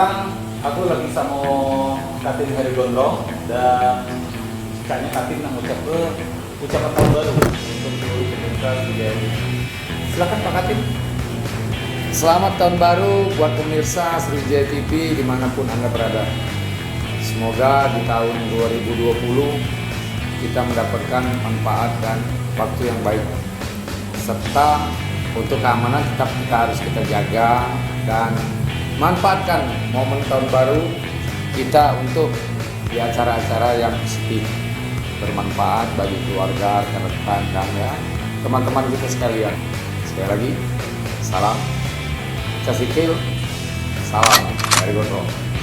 sekarang aku lagi sama Katin Heri Gondrong dan kayaknya Katin yang ucapan tahun baru untuk seluruh pemirsa Sriwijaya. Silakan Pak Katin. Selamat tahun baru buat pemirsa Sriwijaya TV dimanapun Anda berada. Semoga di tahun 2020 kita mendapatkan manfaat dan waktu yang baik. Serta untuk keamanan tetap kita harus kita jaga dan manfaatkan momen tahun baru kita untuk di acara-acara yang positif, bermanfaat bagi keluarga, rekan dan ya teman-teman kita sekalian. Sekali lagi, salam Casikil, salam dari Gondrong.